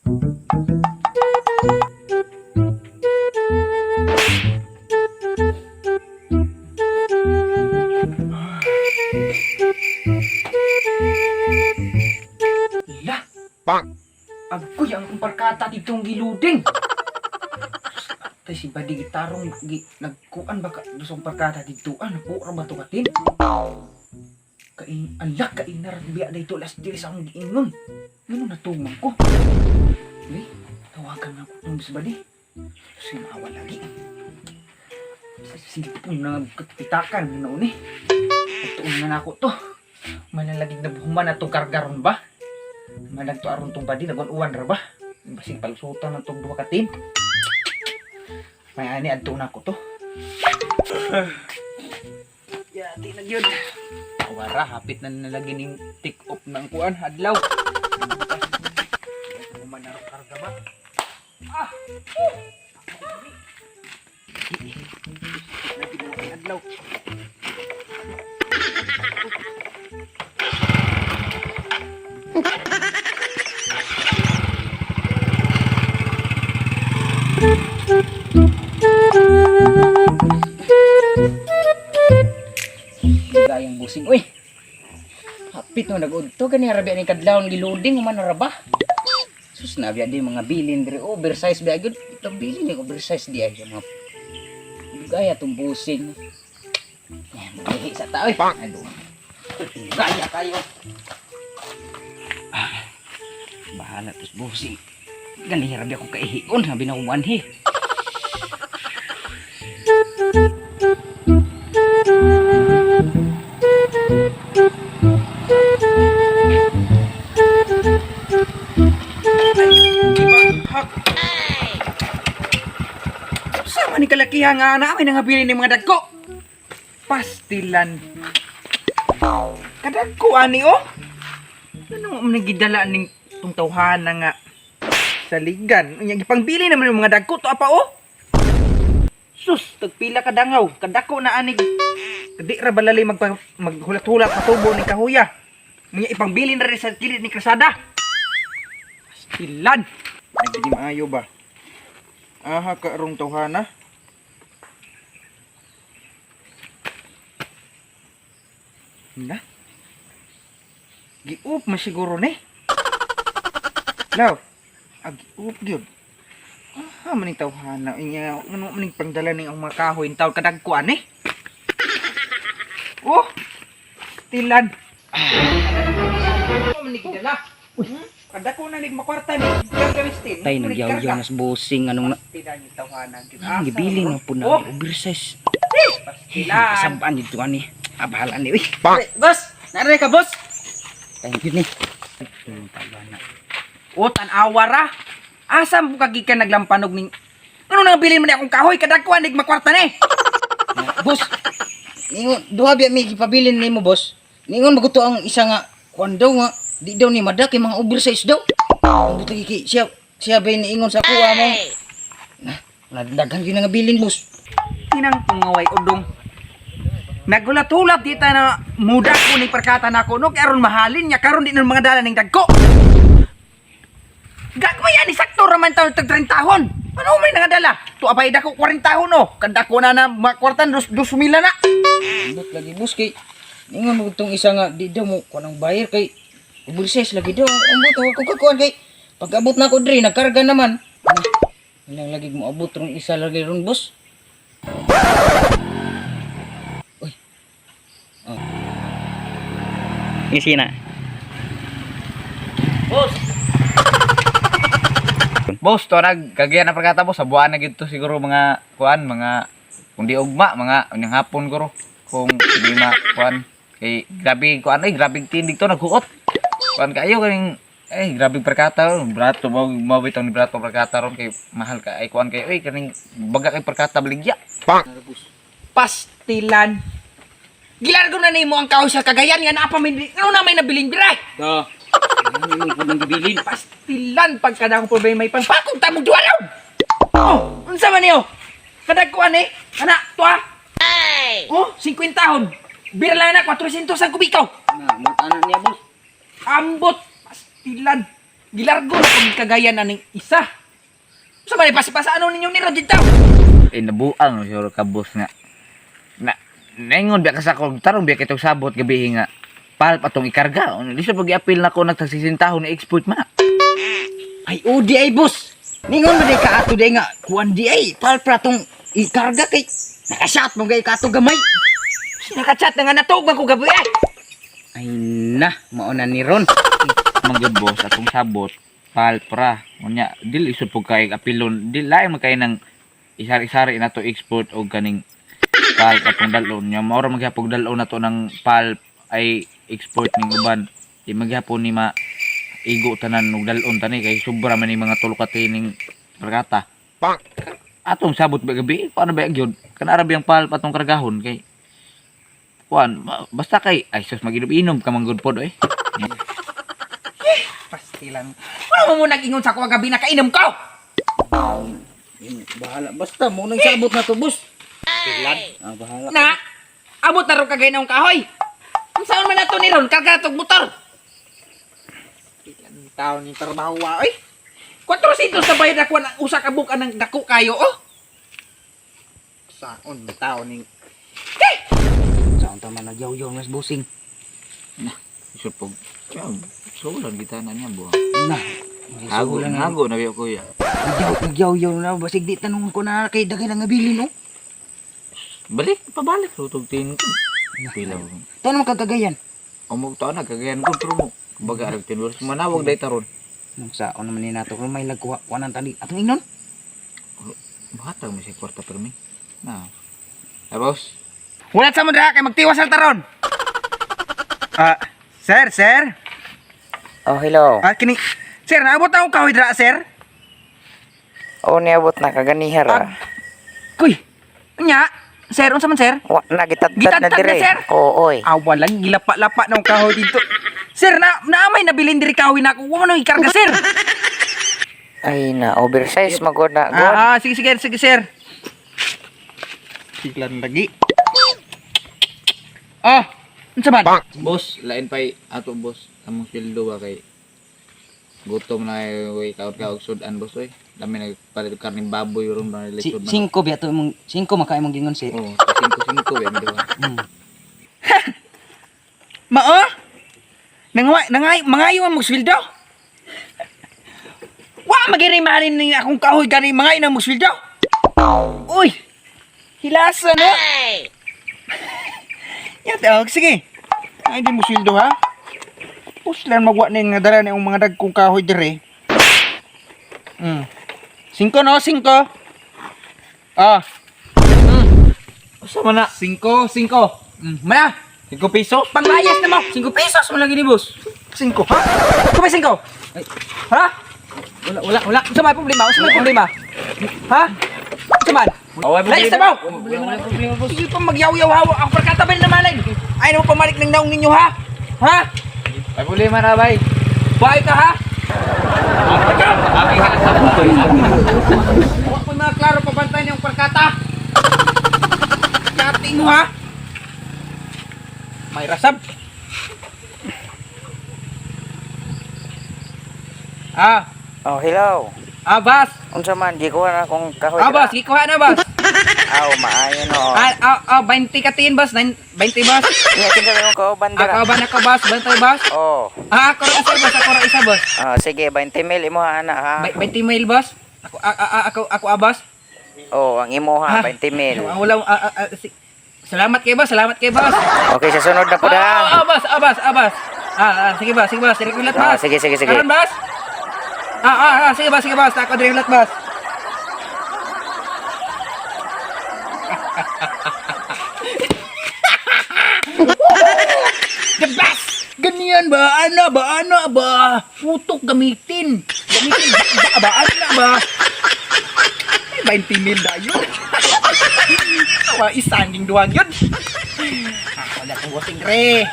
Lah, Pang. Ako yang perkata ditong giluding. Tay si badi gitarong nagkuan baka dusong perkata dituan po ra ba to katin? Kain alak kainar biya dayto last diri sa akong giingon. Ngano natumang ko? Ni, tawagan ako tong si badi. Sinawa lagi. Silipon na pitakan na ni. Tuon na ako to. Manalagig na buhuman na itong kargaron ba? Malag to aron tong badi nagon-uwan ra ba? Basig palusutan na itong duha katin. May ani adto na ko to. Ya, di na gyud. Awara hapit na nalagi ning take off ng kuan hadlaw. Buhuman na karga ba? Ah! Hadlaw. Gayang busing, uy. Hapit no nagudto kani arabi ni kadlawon giluding man ra ba? Sus na biya di mga bilin dire oversize biya gyud. Itong bilin ni oversize di ay mga gaya tong busing. Mahihi sa tao, aduh. Gaya kayo. Bahala tos busing. Gani rabi ako kaihion sabi na umanhi. Sama ni kalakihan nga namin nga bili ni mga dagko. Pastilan. Kadagko ani oh. Ano mo nagidala ning tong tawhana nga saligan. Unya gipangbili naman yung mga dagko to apa oh. Sus, tagpila ka dangaw, kadako na anig. Kadi ra balali maghulat-hulat patubo ni kahuya. Unya ipangbili na rin sa kilid ni krasada. Pastilan. Nagdi maayo ba? Aha ka rong tawhana. Na? Giup masiguro ni. Law. Giup gyud. Ah, maning tawhana inya ngano maning pangdala ning ang mga kahoy taw kadagko ani. Oh. Tilan. Maning gidala. Kadako na nig makwarta ni. Gamistin. Tay nagyaw-yaw nas busing anong Tilan yung tawhana. gibili na po na oversize. Tilan. Sabaan dito ani. Abahala ni uy. Boss, naray ka boss. Thank you ni. O tan-awa ra. Asa mo kagikan naglampanog ning ano nang bilin mo ni akong kahoy kadagko anig makwarta ni. Boss, ningon duha biya mi gipabilin nimo boss. Ningon maguto ang isa nga kuan daw nga di daw ni madak yung mga oversize daw. Ang buti ki siya ba niingon sa kuha mo. Na daghan gyud nga bilin boss. Tinang pungaway udong. Nagulat-ulat dito na muda ko ni perkata na ko no karon mahalin niya karon di na mga dala ning dagko. Gagmay ani sakto ra man taon tag 30 tahon. Ano may nangadala? To abay dako 40 tahon no. Kadako na makwartan 2,000 na. Ambot lagi boss kay ningon mo tong isa nga di daw mo kanang bayar kay oversize lagi daw. Ambot ako kukuan kay pag abot na ko diri nagkarga naman. Ilang lagi mo abot rong isa lagi ron boss. Uy. Oh. Isi na. Boss. Boss, to kagaya na perkata boss, sabuan na gito siguro mga kuan, mga kundi ugma, mga unyang hapon guro. Kung di ma kuan kay grabe kuan ay grabe tindig to naghuot. Kuan kayo kaning grabe perkata brato mo bitaw ni brato perkata ron kay mahal ka ay kuan kay kaning baga kay perkata baligya. Pastilan. Gilargo na nimo ang kahoy sa Cagayan nga naa pa may ano na may nabiling bira. Da. Ano mo nang gibilin? Pastilan pagkada ko problema may pangpakong tamog duwalaw. Oh, unsa man niyo? Kadag ko ani? Ana, tuwa. Oh, 50 tahon. Bira lang na 400 ang kubiko. Na, mo tanan niya boss. Ambot pastilan. Gilargo na kung kagayan na ning isa. Sa mali pasipasa ano ninyong niro dito? Nabuang siguro ka boss nga. Naingon biya ka sa kong tarong biya kitong sabot gabi nga. Palp atong ikarga. Di siya pag-i-appeal na ko nagtagsisintahon na export man. Ay, di ay, boss. Ningon mo di ka ato di nga. Kuwan di ay. Palpra tong ikarga kay. Nakashot mo gay ka ato gamay. Nakachat na nga natog ko gabi ay. Ay na, mauna ni Ron. Manggod boss atong sabot. Palpra. Unya, dili isod po kay apilon. Dili lain man kay ng isari-isari na to export o ganing palp atong dalon. Nya maura maghapog dalon na to ng palp ay export ning uban. Di maghapon ni ma igo tanan og dalon tani kay sobra man ni mga tulokati ning perkata. Atong sabot ba gabi? Paano ba gyud? Kana ara biyang palp atong kargahon kay kuan basta kay ay sus maginom-inom ka manggod pod eh. Pastilan. Ano mo nag-ingon sa kuwa gabi na kainom ko? Bahala. Basta, mo nang sabot na to, boss. Bahala. Na, abot na ron kagay ng kahoy. Kung saan man nato ni ron, karga itong motor. Ilan taon yung trabaho ay? 400 sa bayad ako ng usa ka buka ng dako kayo, oh. Saan taon ni... Saan tama nagyaw-yaw mas busing. Isod pog. Sulan kita na niya buha. Na. Hago na biyo kuya. Nagyaw-yaw na. Basig di tanong ko na kay dagay na nga bilin, no? Pabalik rutog tin ko. Pila mo. Tanong kagagayan. Umog taon na kagayan ko pero mo. Baga arag tinwars manawag day taron. Nung saan naman ni nato kung may lagkuha kuanan tani atong ingnon. Bahatag mo si kwarta pero mi. Na. Ay boss. Wala sa mo dra kay magtiwas sa taron. Sir. Oh, hello. Kini. Sir, naabot akong kahoy dra, sir. Oh, niabot na kaganihar ah. Kuy. Nya, sir, unsa man sir? Wa na gitatad na Gitatad na, dire. sir? Oo, oy. Walang gilapa-lapa ng kahoy dito. Sir, naamay na bilin diri kahoy na ako. Wa nang ikarga, sir. Ay na, oversize magod na. God. Sige, sir. Siglan lagi. Unsa man? Boss, lain pay ato boss. Among sweldo ba kay gutom na way kaot-kaot sudan boss oy. Dami nagpalit og karning baboy ron na lechon. 5 biya to mong 5 makaay mong gingon si. Oh, 5 ba mi duha. Mao? Mangayo ang muswildo? Wa magirimanin ni akong kahoy gani mangayo ng muswildo? Uy! Hilasa no? Yato, sige. Ay di muswildo ha? Puslan magwa ning dala ni mga dagkong kahoy dire. 5 no, 5. Usa man na? 5. Mana? 5 piso? Panglayas na mo. 5 pesos mo lagi ni boss. 5, ha? Ito ba 5? Ha? Wala. Sa may problema? Ha? Sa man? Layas na mo. Sige pa magyaw-yaw hawa. Ang perkata ba naman ay? Ayaw mo pamalik ng naong ninyo, ha? Ha? Ay problema na bay. Bahay ka, ha? Huwag ko na klaro pabantay niyong perkata. Kati mo, ha? May rasab. Oh, hello. Bas. Unsa man di ko na akong kahoy. Bas, gikuha na, bas. Aw, maayo no. 20 katiin, bas. 20, bas. Iya kinsa ko bandera. Ako, bas. Bantay, bas. Oh. Ako ra isa, bas. Ako ra isa, bas. Sige 20 mil imo ana ha. 20 mil, bas. Ako, bas. Oh, ang imo ha 20 mil. Wala, salamat kay bas. Okay, sa sunod na po da. Bas. Sige, bas. Regulat, bas. Sige. Karon, bas. Sige, bas. Ako regulat, bas. The best! Ganyan ba? Ano ba? Putok gamitin. Ano ba? Ay, 20 mil na yun. Tawa, isanding duwag yun. Ako na kong wasing re.